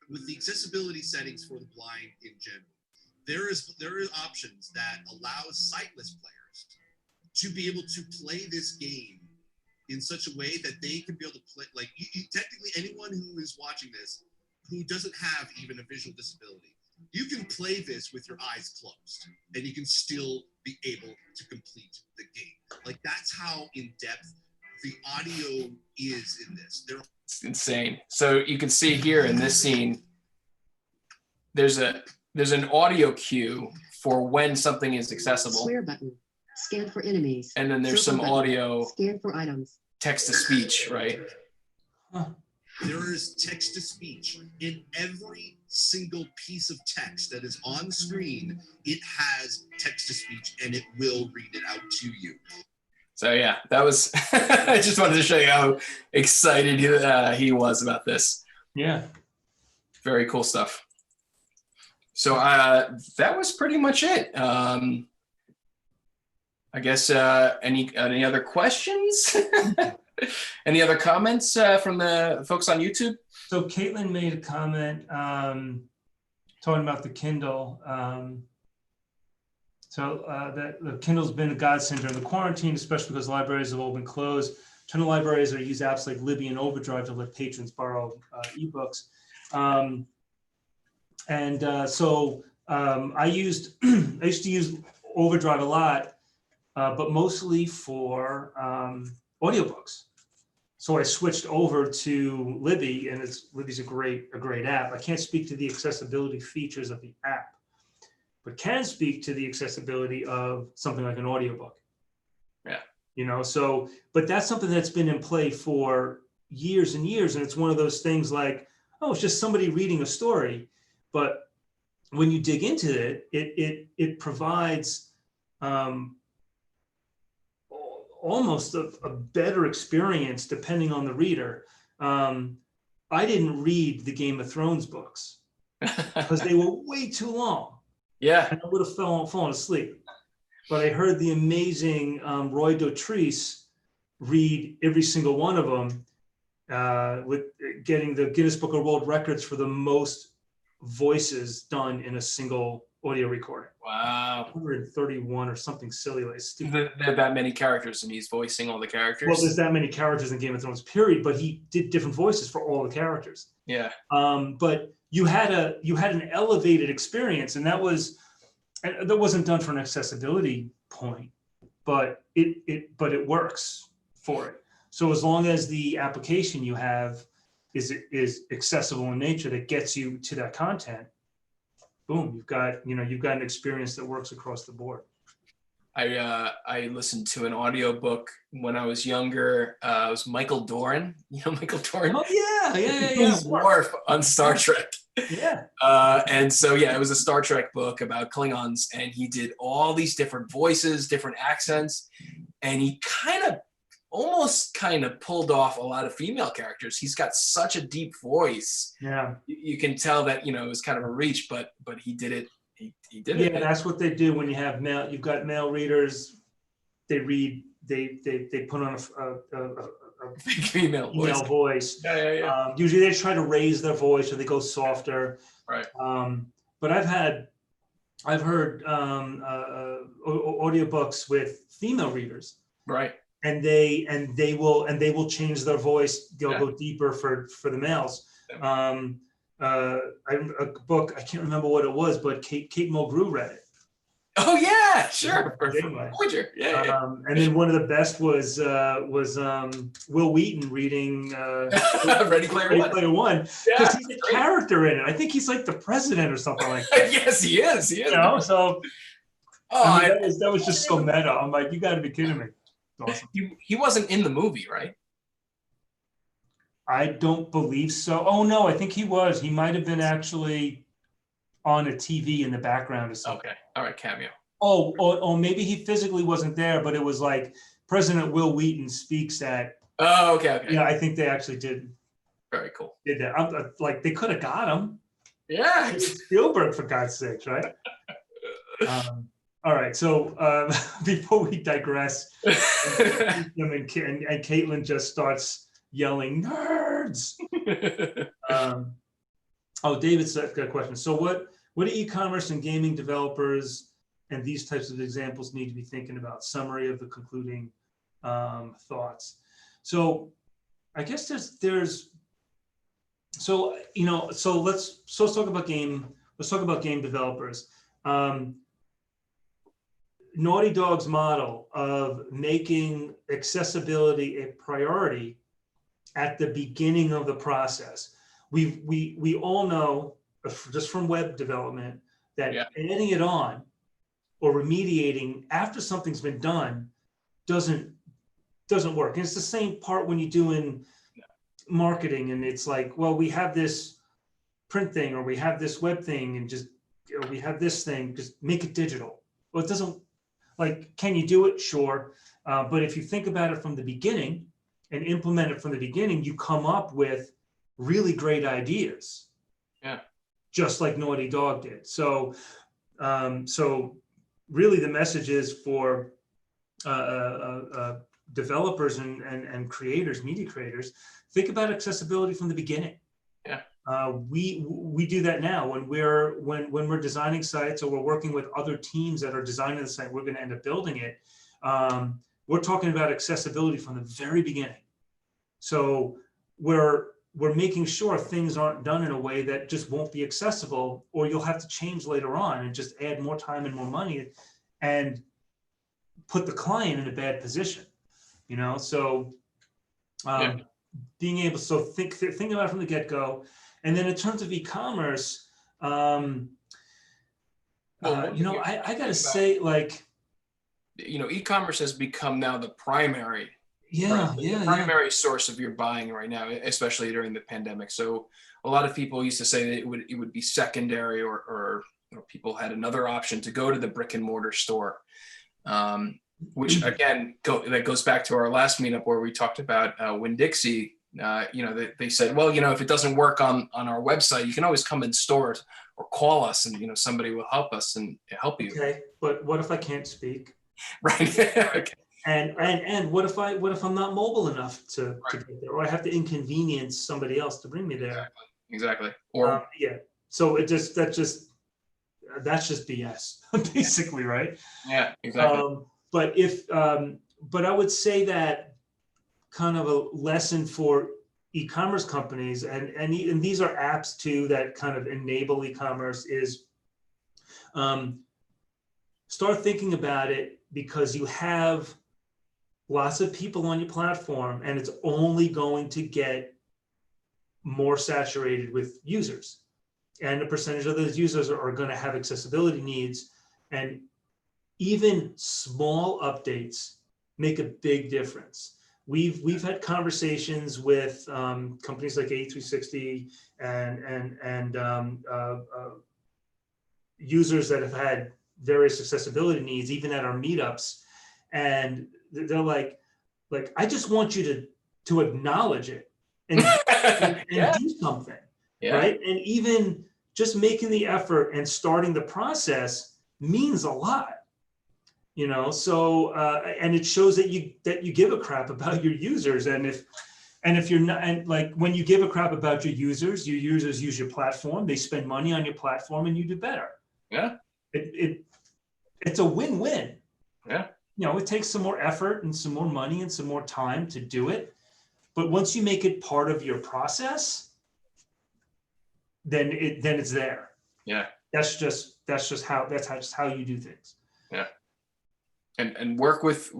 With the accessibility settings for the blind in general, there are options that allow sightless players to be able to play this game in such a way that they can be able to play, like technically anyone who is watching this who doesn't have even a visual disability, you can play this with your eyes closed and you can still be able to complete the game. Like that's how in depth the audio is in this. It's insane. So you can see here in this scene, there's an audio cue for when something is accessible. Square button. Scan for enemies. And then there's some button. audio. Scan for items. Text to speech, right? There is text to speech in every single piece of text that is on screen. It has text to speech and it will read it out to you. So yeah, that was, I just wanted to show you how excited he was about this. Yeah. Very cool stuff. So that was pretty much it. I guess any other questions? Any other comments from the folks on YouTube? So Caitlin made a comment talking about the Kindle. That the Kindle's been a godsend during the quarantine, especially because libraries have all been closed. A ton of libraries are use apps like Libby and Overdrive to let patrons borrow ebooks. I used to use Overdrive a lot, but mostly for audiobooks. So I switched over to Libby, and Libby's a great app. I can't speak to the accessibility features of the app, but can speak to the accessibility of something like an audiobook. Yeah. You know, so, but that's something that's been in play for years and years. And it's one of those things like, oh, it's just somebody reading a story. But when you dig into it, it provides almost a better experience depending on the reader. I didn't read the Game of Thrones books because they were way too long. Yeah. And I would have fallen asleep. But I heard the amazing Roy Dotrice read every single one of them, with getting the Guinness Book of World Records for the most voices done in a single audio recording. Wow. 131 or something silly like stupid. There are that many characters and he's voicing all the characters. Well, there's that many characters in Game of Thrones, period, but he did different voices for all the characters. Yeah. But you had an elevated experience, and that wasn't done for an accessibility point, but it works for it. So as long as the application you have is accessible in nature, that gets you to that content, boom, you've got an experience that works across the board. I listened to an audiobook when I was younger. It was Michael Dorn. You know Michael Dorn? Oh yeah. He was Worf on Star Trek. Yeah. And so it was a Star Trek book about Klingons, and he did all these different voices, different accents, and he almost pulled off a lot of female characters. He's got such a deep voice. Yeah. You can tell that it was kind of a reach, but he did it. He did it. Yeah, that's what they do when you have you've got male readers. They read. They put on a female voice. Yeah. Usually they try to raise their voice, or they go softer. Right. But I've heard audiobooks with female readers. Right. And they will change their voice. They'll go deeper for the males. A book, I can't remember what it was, but Kate Mulgrew read it. Oh yeah, sure. Voyager. Yeah. And then one of the best was Will Wheaton reading Ready Player One. Because he's a character in it. I think he's like the president or something like that. Yes, he is. So that was just so meta. I'm like, you got to be kidding me. Awesome. He wasn't in the movie, right? I don't believe so. Oh no, I think he was. He might have been actually on a TV in the background or something. Okay, all right, cameo. Oh, maybe he physically wasn't there, but it was like President Will Wheaton speaks at. Oh, okay. Yeah, I think they actually did. Very cool. Did that? Like they could have got him. Yeah, it's Spielberg, for God's sakes, right? All right, so before we digress, and Caitlin just starts yelling, "Nerds!" David's got a question. So what do e-commerce and gaming developers and these types of examples need to be thinking about? Summary of the concluding thoughts. So I guess let's talk about game developers. Naughty Dog's model of making accessibility a priority at the beginning of the process. We all know, just from web development, that adding it on or remediating after something's been done doesn't work. And it's the same part when you're doing marketing, and it's like, well, we have this print thing, or we have this web thing, and we have this thing, just make it digital. Well, it doesn't. Like, can you do it? Sure. But if you think about it from the beginning and implement it from the beginning, you come up with really great ideas. Yeah. Just like Naughty Dog did. So really the message is for developers and creators, media creators, think about accessibility from the beginning. Yeah. We do that now when we're designing sites, or we're working with other teams that are designing the site. We're going to end up building it. We're talking about accessibility from the very beginning. So we're making sure things aren't done in a way that just won't be accessible, or you'll have to change later on and just add more time and more money and put the client in a bad position. So being able to think about it from the get-go. And then in terms of e-commerce, I got to say, like, e-commerce has become now the primary source of your buying right now, especially during the pandemic. So a lot of people used to say that it would be secondary, or people had another option to go to the brick and mortar store, which again, that goes back to our last meetup where we talked about Winn-Dixie. They said, well, if it doesn't work on our website, you can always come in store or call us, and somebody will help us and help you. Okay, but what if I can't speak? Right. Okay. And what if I'm not mobile enough to get there, or I have to inconvenience somebody else to bring me there? Exactly. Or So that's just BS, basically, right? Yeah, exactly. But I would say that kind of a lesson for e-commerce companies, and these are apps too that kind of enable e-commerce, is start thinking about it, because you have lots of people on your platform, and it's only going to get more saturated with users. And a percentage of those users are going to have accessibility needs. And even small updates make a big difference. We've had conversations with companies like A360 and users that have had various accessibility needs, even at our meetups, and they're like, I just want you to acknowledge it and, and do something, right? And even just making the effort and starting the process means a lot. You know, so and it shows that you give a crap about your users, and if you're not, and like when you give a crap about your users use your platform, they spend money on your platform, and you do better. Yeah, it's a win-win. Yeah, you know, it takes some more effort and some more money and some more time to do it, but once you make it part of your process, then it's there. Yeah, that's just how you do things. Yeah. And work with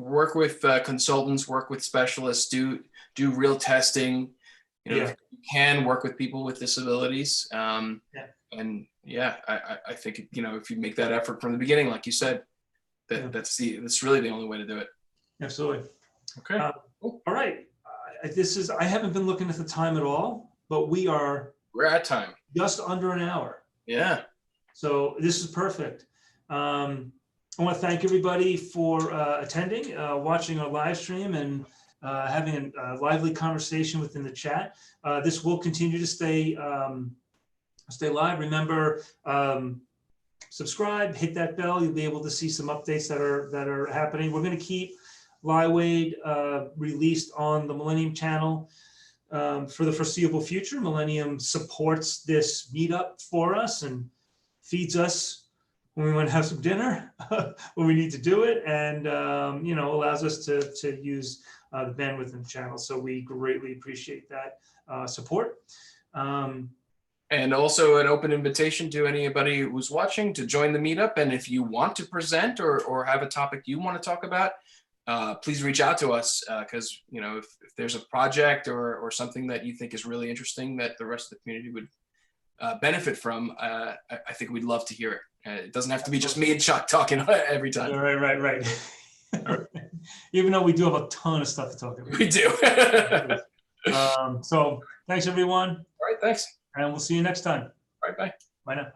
consultants, work with specialists, do real testing, you know, if you can work with people with disabilities. And yeah, I think, you know, if you make that effort from the beginning, like you said, that's really the only way to do it. Absolutely. Okay. All right. I haven't been looking at the time at all, but we're at time. Just under an hour. Yeah. So this is perfect. I want to thank everybody for attending, watching our live stream, and having a lively conversation within the chat. This will continue to stay live. Remember, subscribe, hit that bell. You'll be able to see some updates that are happening. We're going to keep Liwade released on the Millennium channel for the foreseeable future. Millennium supports this meetup for us and feeds us when we want to have some dinner, when we need to do it, and you know, allows us to use the bandwidth in the channel. So we greatly appreciate that support. And also an open invitation to anybody who's watching to join the meetup. And if you want to present or have a topic you want to talk about, please reach out to us, because you know, if there's a project or something that you think is really interesting that the rest of the community would benefit from, I think we'd love to hear it. It doesn't have to be just me and Chuck talking every time. Right. Even though we do have a ton of stuff to talk about. We do. So thanks, everyone. All right, thanks. And we'll see you next time. All right, bye. Bye now.